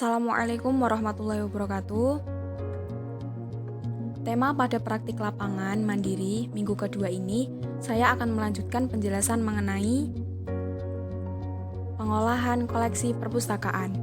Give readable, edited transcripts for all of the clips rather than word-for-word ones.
Assalamualaikum warahmatullahi wabarakatuh. Tema pada praktik lapangan mandiri minggu kedua ini, saya akan melanjutkan penjelasan mengenai pengolahan koleksi perpustakaan.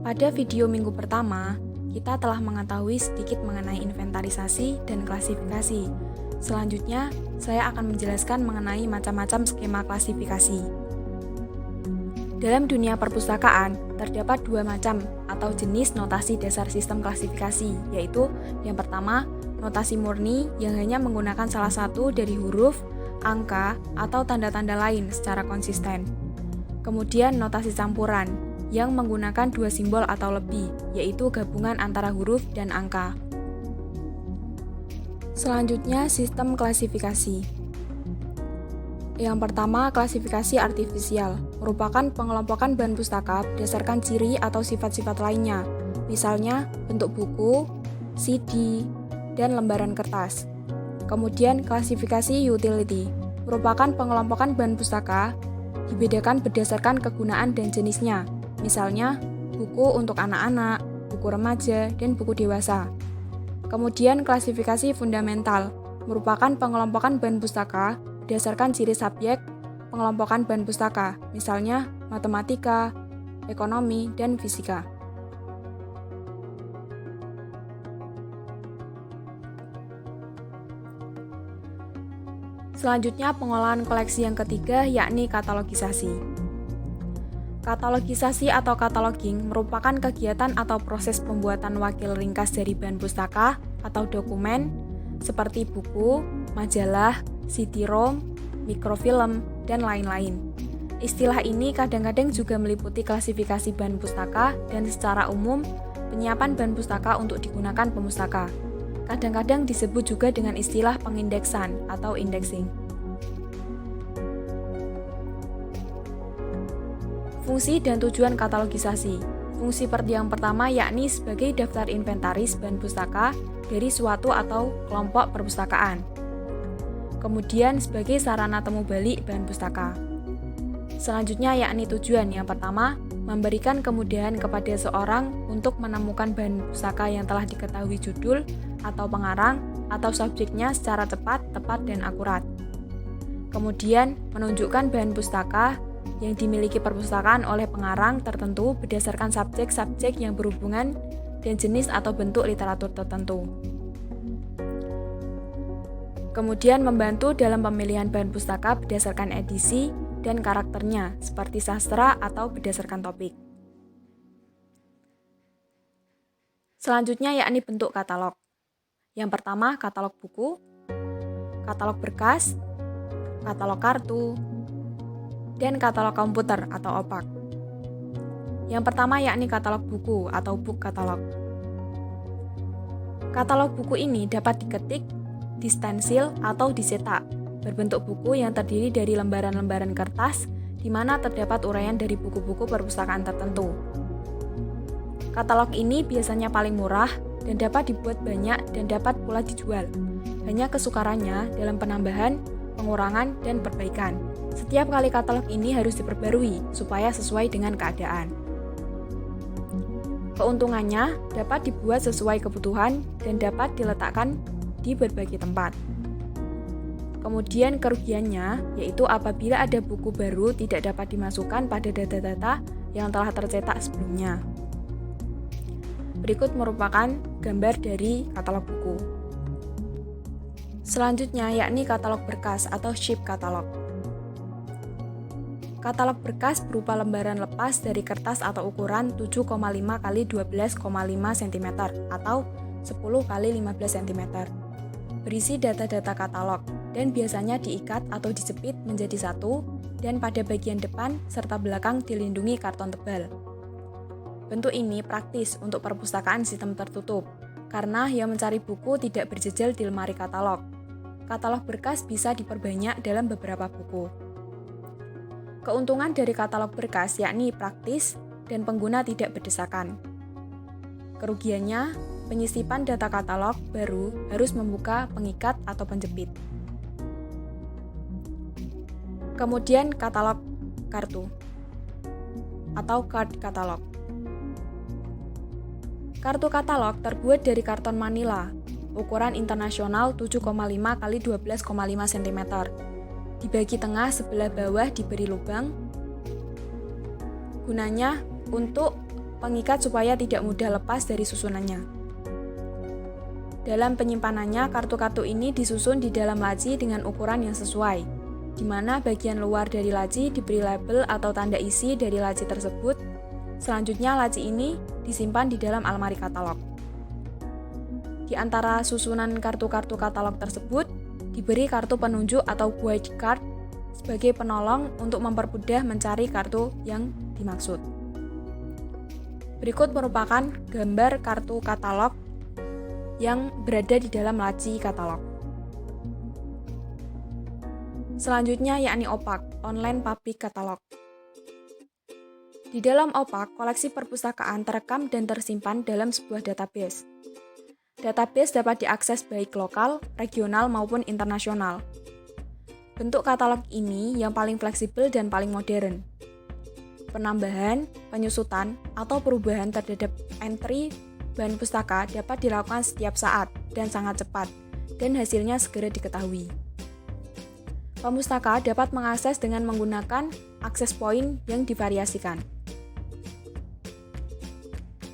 Pada video minggu pertama, kita telah mengetahui sedikit mengenai inventarisasi dan klasifikasi. Selanjutnya, saya akan menjelaskan mengenai macam-macam skema klasifikasi. Dalam dunia perpustakaan, terdapat dua macam atau jenis notasi dasar sistem klasifikasi, yaitu yang pertama, notasi murni yang hanya menggunakan salah satu dari huruf, angka, atau tanda-tanda lain secara konsisten. Kemudian notasi campuran, yang menggunakan dua simbol atau lebih, yaitu gabungan antara huruf dan angka. Selanjutnya, sistem klasifikasi. Yang pertama, klasifikasi artifisial, merupakan pengelompokan bahan pustaka berdasarkan ciri atau sifat-sifat lainnya, misalnya bentuk buku, CD, dan lembaran kertas. Kemudian, klasifikasi utility, merupakan pengelompokan bahan pustaka, dibedakan berdasarkan kegunaan dan jenisnya, misalnya buku untuk anak-anak, buku remaja, dan buku dewasa. Kemudian, klasifikasi fundamental, merupakan pengelompokan bahan pustaka berdasarkan ciri subjek pengelompokan bahan pustaka, misalnya matematika, ekonomi, dan fisika. Selanjutnya, pengolahan koleksi yang ketiga, yakni katalogisasi. Katalogisasi atau cataloging merupakan kegiatan atau proses pembuatan wakil ringkas dari bahan pustaka atau dokumen seperti buku, majalah, CD-ROM, mikrofilm, dan lain-lain. Istilah ini kadang-kadang juga meliputi klasifikasi bahan pustaka dan secara umum penyiapan bahan pustaka untuk digunakan pemustaka. Kadang-kadang disebut juga dengan istilah pengindeksan atau indexing. Fungsi dan tujuan katalogisasi. Fungsi yang pertama yakni sebagai daftar inventaris bahan pustaka dari suatu atau kelompok perpustakaan. Kemudian sebagai sarana temu balik bahan pustaka. Selanjutnya yakni tujuan yang pertama, memberikan kemudahan kepada seorang untuk menemukan bahan pustaka yang telah diketahui judul atau pengarang atau subjeknya secara cepat, tepat, dan akurat. Kemudian menunjukkan bahan pustaka yang dimiliki perpustakaan oleh pengarang tertentu berdasarkan subjek-subjek yang berhubungan dan jenis atau bentuk literatur tertentu. Kemudian membantu dalam pemilihan bahan pustaka berdasarkan edisi dan karakternya, seperti sastra atau berdasarkan topik. Selanjutnya yakni bentuk katalog. Yang pertama, katalog buku, katalog berkas, katalog kartu, dan katalog komputer atau OPAK. Yang pertama yakni katalog buku atau book katalog. Katalog buku ini dapat diketik, distensil, atau dicetak, berbentuk buku yang terdiri dari lembaran-lembaran kertas di mana terdapat uraian dari buku-buku perpustakaan tertentu. Katalog ini biasanya paling murah dan dapat dibuat banyak dan dapat pula dijual. Hanya kesukarannya dalam penambahan, pengurangan, dan perbaikan. Setiap kali katalog ini harus diperbarui supaya sesuai dengan keadaan. Keuntungannya dapat dibuat sesuai kebutuhan dan dapat diletakkan di berbagai tempat. Kemudian kerugiannya yaitu apabila ada buku baru tidak dapat dimasukkan pada data-data yang telah tercetak sebelumnya. Berikut merupakan gambar dari katalog buku. Selanjutnya yakni katalog berkas atau sheet katalog. Katalog berkas berupa lembaran lepas dari kertas atau ukuran 7,5 x 12,5 cm atau 10 x 15 cm. Berisi data-data katalog dan biasanya diikat atau dijepit menjadi satu dan pada bagian depan serta belakang dilindungi karton tebal. Bentuk ini praktis untuk perpustakaan sistem tertutup karena yang mencari buku tidak berjejal di lemari katalog. Katalog berkas bisa diperbanyak dalam beberapa buku. Keuntungan dari katalog berkas yakni praktis dan pengguna tidak berdesakan. Kerugiannya, penyisipan data katalog baru harus membuka pengikat atau penjepit. Kemudian katalog kartu. atau card katalog. Kartu katalog terbuat dari karton manila, ukuran internasional 7,5 x 12,5 cm. Dibagi tengah sebelah bawah diberi lubang. Gunanya untuk pengikat supaya tidak mudah lepas dari susunannya. Dalam penyimpanannya, kartu-kartu ini disusun di dalam laci dengan ukuran yang sesuai, di mana bagian luar dari laci diberi label atau tanda isi dari laci tersebut. Selanjutnya, laci ini disimpan di dalam almari katalog. Di antara susunan kartu-kartu katalog tersebut, diberi kartu penunjuk atau guide card sebagai penolong untuk mempermudah mencari kartu yang dimaksud. Berikut merupakan gambar kartu katalog yang berada di dalam laci katalog. Selanjutnya yakni OPAK, Online Public Catalog. Di dalam OPAK, koleksi perpustakaan terekam dan tersimpan dalam sebuah database. Database dapat diakses baik lokal, regional, maupun internasional. Bentuk katalog ini yang paling fleksibel dan paling modern. Penambahan, penyusutan, atau perubahan terhadap entry bahan pustaka dapat dilakukan setiap saat dan sangat cepat, dan hasilnya segera diketahui. Pemustaka dapat mengakses dengan menggunakan akses point yang divariasikan.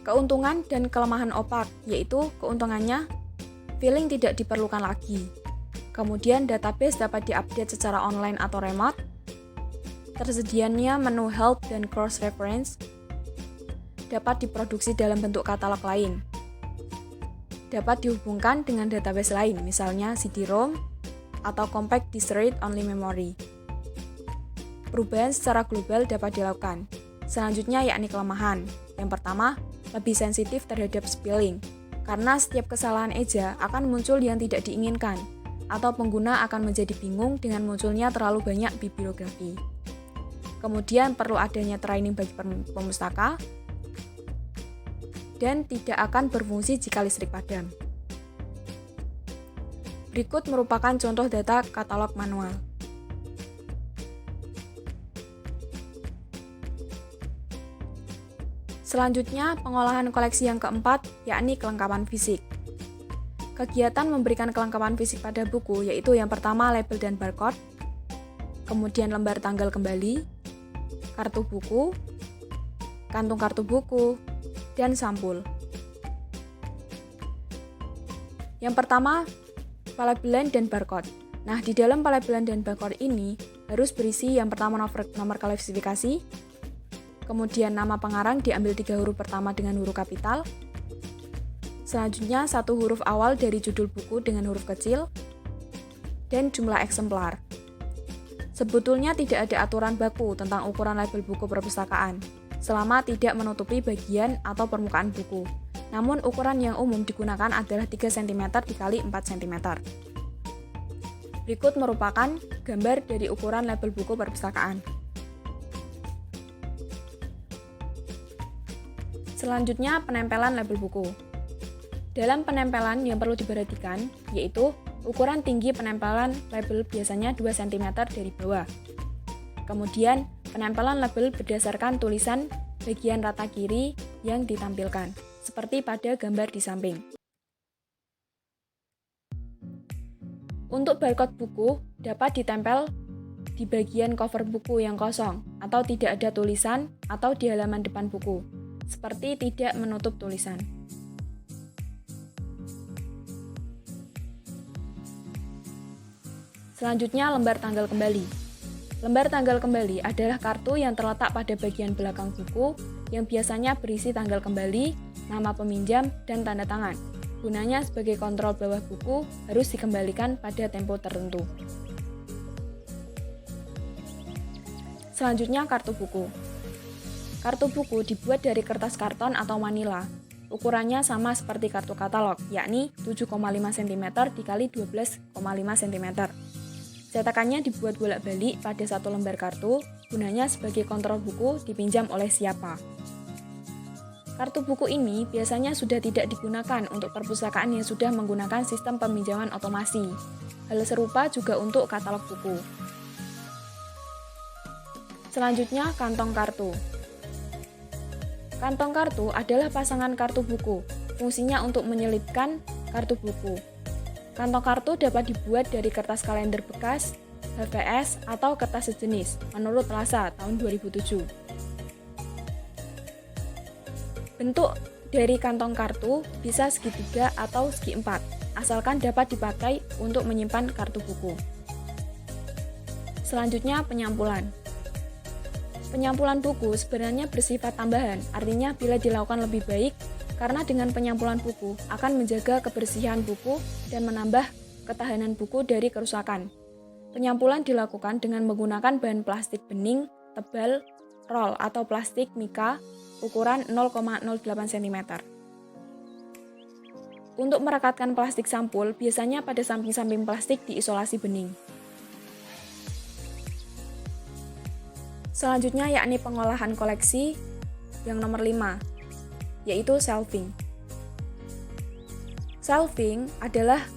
Keuntungan dan kelemahan OPAK, yaitu keuntungannya, filing tidak diperlukan lagi. Kemudian database dapat diupdate secara online atau remote. Tersedianya menu help dan cross-reference. Dapat diproduksi dalam bentuk katalog lain. Dapat dihubungkan dengan database lain, misalnya CD-ROM atau compact disk read-only memory. Perubahan secara global dapat dilakukan. Selanjutnya yakni kelemahan. Yang pertama, lebih sensitif terhadap spelling, karena setiap kesalahan eja akan muncul yang tidak diinginkan, atau pengguna akan menjadi bingung dengan munculnya terlalu banyak bibliografi. Kemudian perlu adanya training bagi pemustaka, dan tidak akan berfungsi jika listrik padam. Berikut merupakan contoh data katalog manual. Selanjutnya, pengolahan koleksi yang keempat, yakni kelengkapan fisik. Kegiatan memberikan kelengkapan fisik pada buku, yaitu yang pertama label dan barcode, kemudian lembar tanggal kembali, kartu buku, kantung kartu buku, dan sampul. Yang pertama, pelabelan dan barcode. Nah, di dalam pelabelan dan barcode ini harus berisi yang pertama nomor klasifikasi, kemudian nama pengarang diambil 3 huruf pertama dengan huruf kapital. Selanjutnya 1 huruf awal dari judul buku dengan huruf kecil. Dan jumlah eksemplar. Sebetulnya tidak ada aturan baku tentang ukuran label buku perpustakaan, selama tidak menutupi bagian atau permukaan buku. Namun ukuran yang umum digunakan adalah 3 cm x 4 cm. Berikut merupakan gambar dari ukuran label buku perpustakaan. Selanjutnya, penempelan label buku. Dalam penempelan yang perlu diperhatikan, yaitu ukuran tinggi penempelan label biasanya 2 cm dari bawah. Kemudian, penempelan label berdasarkan tulisan bagian rata kiri yang ditampilkan, seperti pada gambar di samping. Untuk barcode buku dapat ditempel di bagian cover buku yang kosong atau tidak ada tulisan atau di halaman depan buku, seperti tidak menutup tulisan. Selanjutnya, lembar tanggal kembali. Lembar tanggal kembali adalah kartu yang terletak pada bagian belakang buku yang biasanya berisi tanggal kembali, nama peminjam, dan tanda tangan. Gunanya sebagai kontrol bawah buku harus dikembalikan pada tempo tertentu. Selanjutnya, kartu buku. Kartu buku dibuat dari kertas karton atau manila. Ukurannya sama seperti kartu katalog, yakni 7,5 cm dikali 12,5 cm. Cetakannya dibuat bolak-balik pada satu lembar kartu, gunanya sebagai kontrol buku dipinjam oleh siapa. Kartu buku ini biasanya sudah tidak digunakan untuk perpustakaan yang sudah menggunakan sistem peminjaman otomasi. Hal serupa juga untuk katalog buku. Selanjutnya, kantong kartu. Kantong kartu adalah pasangan kartu buku, fungsinya untuk menyelipkan kartu buku. Kantong kartu dapat dibuat dari kertas kalender bekas, HVS, atau kertas sejenis, menurut Lasa tahun 2007. Bentuk dari kantong kartu bisa segitiga atau segi empat, asalkan dapat dipakai untuk menyimpan kartu buku. Selanjutnya, penyampulan. Penyampulan buku sebenarnya bersifat tambahan, artinya bila dilakukan lebih baik, karena dengan penyampulan buku akan menjaga kebersihan buku dan menambah ketahanan buku dari kerusakan. Penyampulan dilakukan dengan menggunakan bahan plastik bening, tebal, roll atau plastik mika, ukuran 0,08 cm. Untuk merekatkan plastik sampul, biasanya pada samping-samping plastik diisolasi bening. Selanjutnya yakni pengolahan koleksi yang nomor 5, yaitu shelving. Shelving adalah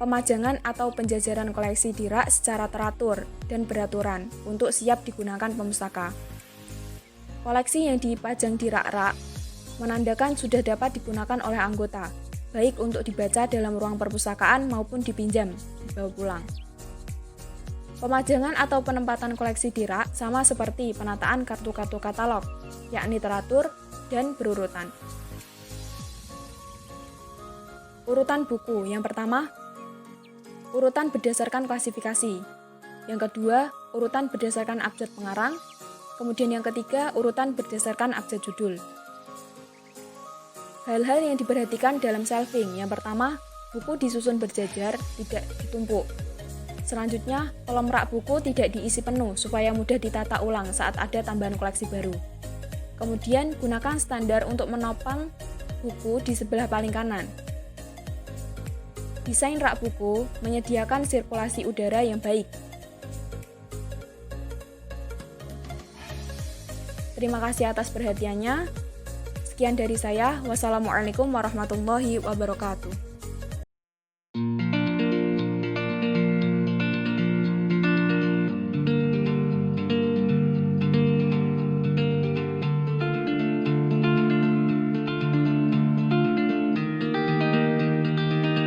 pemajangan atau penjajaran koleksi di rak secara teratur dan beraturan untuk siap digunakan pemustaka. Koleksi yang dipajang di rak-rak menandakan sudah dapat digunakan oleh anggota, baik untuk dibaca dalam ruang perpustakaan maupun dipinjam, dibawa pulang. Pemajangan atau penempatan koleksi di rak sama seperti penataan kartu-kartu katalog, yakni teratur dan berurutan. Urutan buku, yang pertama, urutan berdasarkan klasifikasi. Yang kedua, urutan berdasarkan abjad pengarang. Kemudian yang ketiga, urutan berdasarkan abjad judul. Hal-hal yang diperhatikan dalam shelving. Yang pertama, buku disusun berjajar, tidak ditumpuk. Selanjutnya, kolom rak buku tidak diisi penuh supaya mudah ditata ulang saat ada tambahan koleksi baru. Kemudian, gunakan standar untuk menopang buku di sebelah paling kanan. Desain rak buku menyediakan sirkulasi udara yang baik. Terima kasih atas perhatiannya. Sekian dari saya. Wassalamualaikum warahmatullahi wabarakatuh.